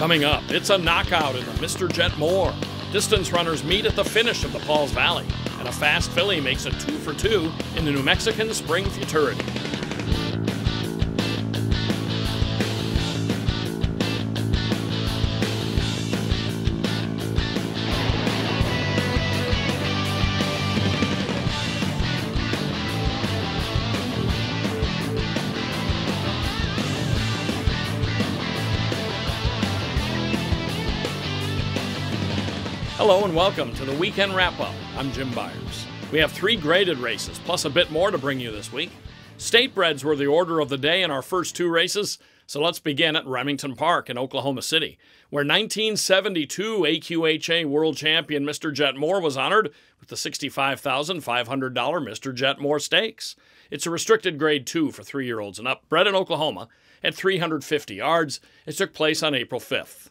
Coming up, it's a knockout in the Mr. Jet Moore. Distance runners meet at the finish of the Pauls Valley, and a fast filly makes it 2 for 2 in the New Mexican Spring Futurity. Hello and welcome to the Weekend Wrap-Up. I'm Jim Byers. We have 3 graded races, plus a bit more to bring you this week. Statebreds were the order of the day in our first 2 races, so let's begin at Remington Park in Oklahoma City, where 1972 AQHA World Champion Mr. Jet Moore was honored with the $65,500 Mr. Jet Moore Stakes. It's a restricted grade 2 for 3-year-olds and up, bred in Oklahoma at 350 yards. It took place on April 5th.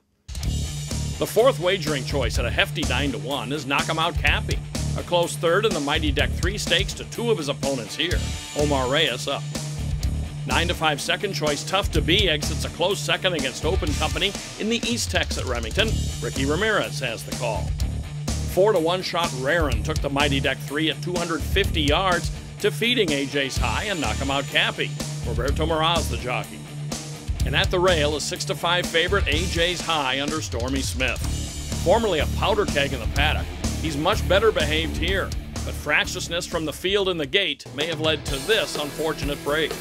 The 4th wagering choice at a hefty 9-1 is Knockemout Capi, a close third in the Mighty Deck 3 stakes to 2 of his opponents here. Omar Reyes up. 9-5 second choice Tough to Be exits a close second against Open Company in the East Tex at Remington. Ricky Ramirez has the call. 4-1 shot RARIN took the Mighty Deck 3 at 250 yards, defeating AJ's High and Knockemout Capi. Roberto Moraz the jockey. And at the rail, a 6-5 favorite, AJ's High under Stormy Smith. Formerly a powder keg in the paddock, he's much better behaved here, but fractiousness from the field in the gate may have led to this unfortunate break.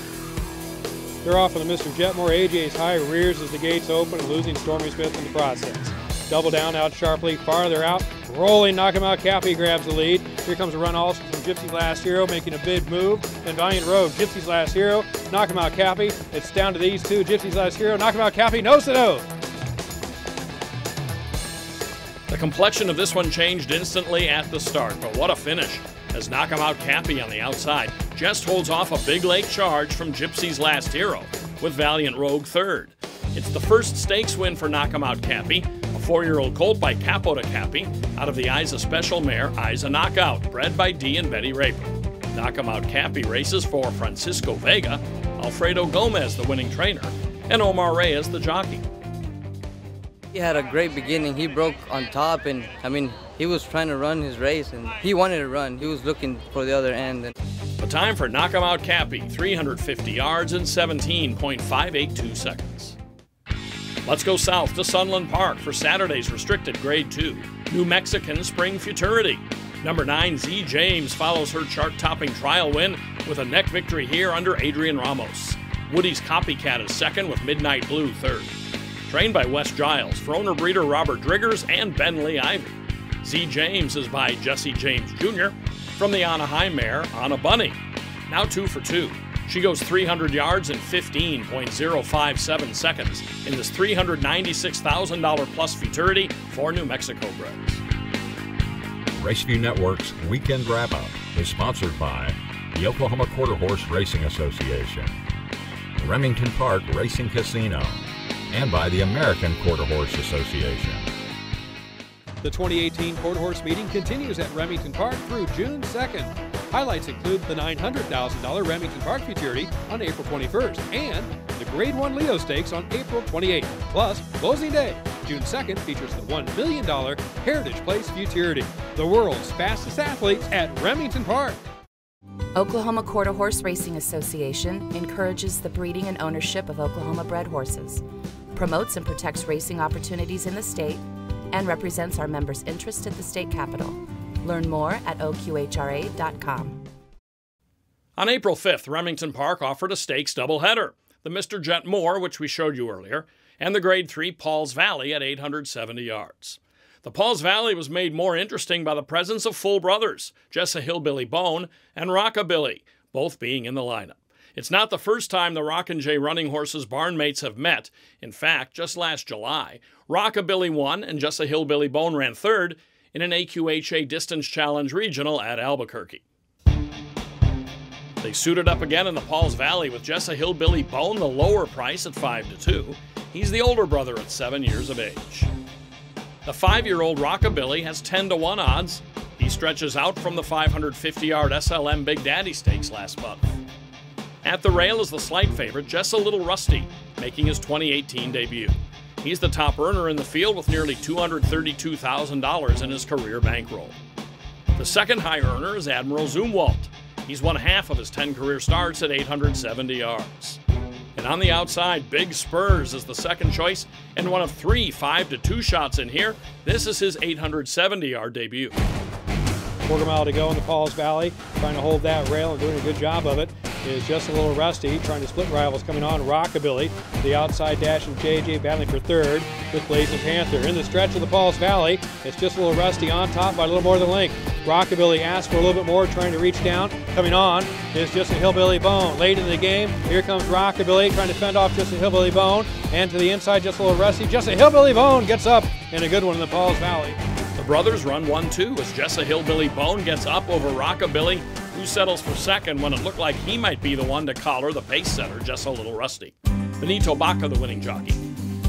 They're off on the Mr. Jet Moore. AJ's High rears as the gates open and losing Stormy Smith in the process. Double down out sharply, farther out, rolling Knockemout Capi grabs the lead. Here comes a run also from Gypsy's Last Hero making a big move. Then Valiant Rogue, Gypsy's Last Hero, Knockemout Capi. It's down to these 2, Gypsy's Last Hero, Knockemout Capi, nose to nose. The complexion of this one changed instantly at the start, but what a finish as Knockemout Capi on the outside just holds off a big lake charge from Gypsy's Last Hero with Valiant Rogue third. It's the first stakes win for Knockemout Capi, a 4-year-old colt by Capo to Capi, out of the Isa Special mare Isa Knockout, bred by Dee and Betty Raper. Knockemout Capi races for Francisco Vega, Alfredo Gomez the winning trainer, and Omar Reyes the jockey. He had a great beginning. He broke on top, and he was trying to run his race, and he wanted to run. He was looking for the other end. The time for Knockemout Capi, 350 yards in 17.582 seconds. Let's go south to Sunland Park for Saturday's restricted grade 2, New Mexican Spring Futurity. Number 9, Z James follows her chart-topping trial win with a neck victory here under Adrian Ramos. Woody's Copycat is second with Midnight Blue third. Trained by Wes Giles, for owner breeder Robert Driggers and Ben Lee Ivy. Z James is by Jesse James Jr. from the Anaheim mare Anna Bunny. Now 2 for 2. She goes 300 yards in 15.057 seconds in this $396,000 plus Futurity for New Mexico breds. RaceView Network's Weekend Wrap-Up is sponsored by the Oklahoma Quarter Horse Racing Association, Remington Park Racing Casino, and by the American Quarter Horse Association. The 2018 Quarter Horse meeting continues at Remington Park through June 2nd. Highlights include the $900,000 Remington Park Futurity on April 21st and the Grade 1 Leo Stakes on April 28th. Plus, closing day, June 2nd, features the $1 million Heritage Place Futurity, the world's fastest athletes at Remington Park. Oklahoma Quarter Horse Racing Association encourages the breeding and ownership of Oklahoma-bred horses, promotes and protects racing opportunities in the state, and represents our members' interest at the state capitol. Learn more at oqhra.com. On April 5th, Remington Park offered a stakes doubleheader, the Mr. Jet Moore, which we showed you earlier, and the Grade 3 Pauls Valley at 870 yards. The Pauls Valley was made more interesting by the presence of full brothers, JESSA Hilbily Bone and Rockabilly, both being in the lineup. It's not the first time the Rock and J running horses' barn mates have met. In fact, just last July, Rockabilly won and JESSA Hilbily Bone ran third in an AQHA Distance Challenge Regional at Albuquerque. They suited up again in the Pauls Valley with JESSA Hilbily Bone the lower price at 5-2. He's the older brother at 7 years of age. The 5-year-old Rockabilly has 10-1 odds. He stretches out from the 550-yard SLM Big Daddy Stakes last month. At the rail is the slight favorite, Jess a Little Rusty, making his 2018 debut. He's the top earner in the field with nearly $232,000 in his career bankroll. The second high earner is Admiral ZOOMWALT. He's won half of his 10 career starts at 870 yards. And on the outside, Big SPURS is the second choice and one of 3 5-2 shots in here. This is his 870-yard debut. Quarter mile to go in the Pauls Valley, trying to hold that rail and doing a good job of it. Is just a little rusty, trying to split rivals coming on. Rockabilly, the outside dash, and JJ battling for third with Blazing Panther. In the stretch of the Pauls Valley, it's just a little rusty on top by a little more than a length. Rockabilly asks for a little bit more, trying to reach down. Coming on is just a Hillbilly Bone. Late in the game, here comes Rockabilly, trying to fend off just a Hillbilly Bone. And to the inside, just a little rusty. Just a Hillbilly Bone gets up, and a good one in the Pauls Valley. The brothers run 1-2 as JESSA Hillbilly Bone gets up over Rockabilly, who settles for second when it looked like he might be the one to collar the pace setter, just a little rusty. Benito Baca, the winning jockey.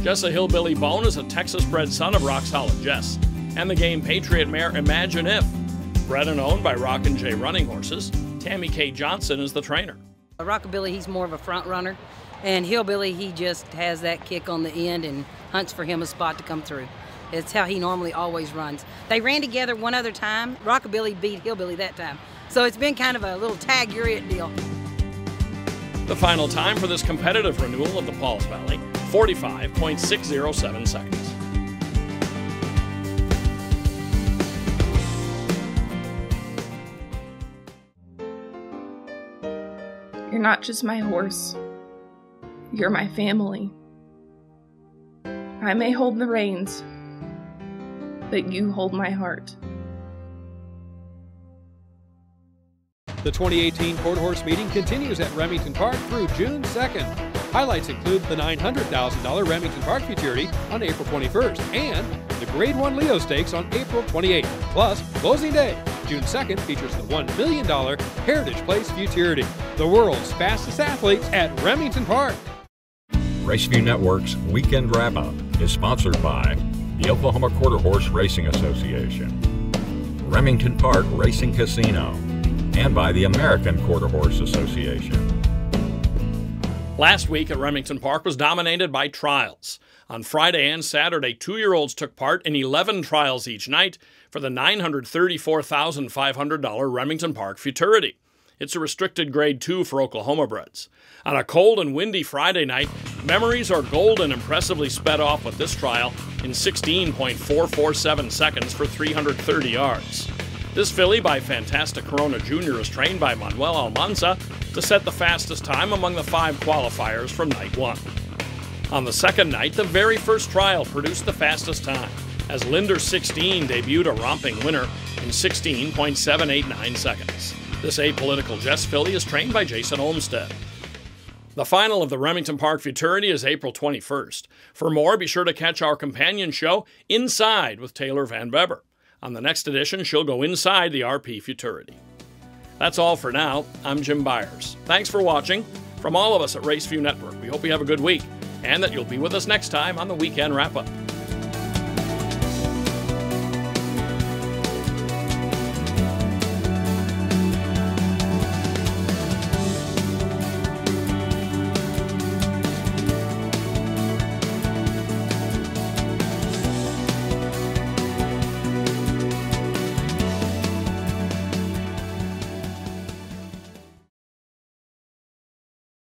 JESSA Hillbilly Bone is a Texas-bred son of Rock Solid Jess, and the game Patriot mare Imagine If. Bred and owned by Rockin' J Running Horses, Tammy K. Johnson is the trainer. Rockabilly, he's more of a front runner, and Hillbilly, he just has that kick on the end and hunts for him a spot to come through. It's how he normally always runs. They ran together one other time. Rockabilly beat Hillbilly that time. So it's been kind of a little tag you're it deal. The final time for this competitive renewal of the Pauls Valley, 45.607 seconds. You're not just my horse. You're my family. I may hold the reins, but you hold my heart. The 2018 Quarter Horse Meeting continues at Remington Park through June 2nd. Highlights include the $900,000 Remington Park Futurity on April 21st and the Grade 1 Leo Stakes on April 28th. Plus, closing day, June 2nd, features the $1 million Heritage Place Futurity, the world's fastest athletes at Remington Park. RaceView Network's Weekend Wrap-Up is sponsored by the Oklahoma Quarter Horse Racing Association, Remington Park Racing Casino, and by the American Quarter Horse Association. Last week at Remington Park was dominated by trials. On Friday and Saturday, 2-year-olds took part in 11 trials each night for the $934,500 Remington Park Futurity. It's a restricted Grade 2 for Oklahoma breds. On a cold and windy Friday night, memories are golden impressively sped off with this trial in 16.447 seconds for 330 yards. This filly by Fantastic Corona Jr. is trained by Manuel Almanza to set the fastest time among the 5 qualifiers from night 1. On the second night, the very first trial produced the fastest time, as LYNNDER 16 debuted a romping winner in 16.789 seconds. This apolitical Jess filly is trained by Jason Olmstead. The final of the Remington Park Futurity is April 21st. For more, be sure to catch our companion show, Inside, with Taylor Van Beber. On the next edition, she'll go inside the RP Futurity. That's all for now. I'm Jim Byers. Thanks for watching. From all of us at RaceView Network, we hope you have a good week and that you'll be with us next time on the Weekend Wrap-Up.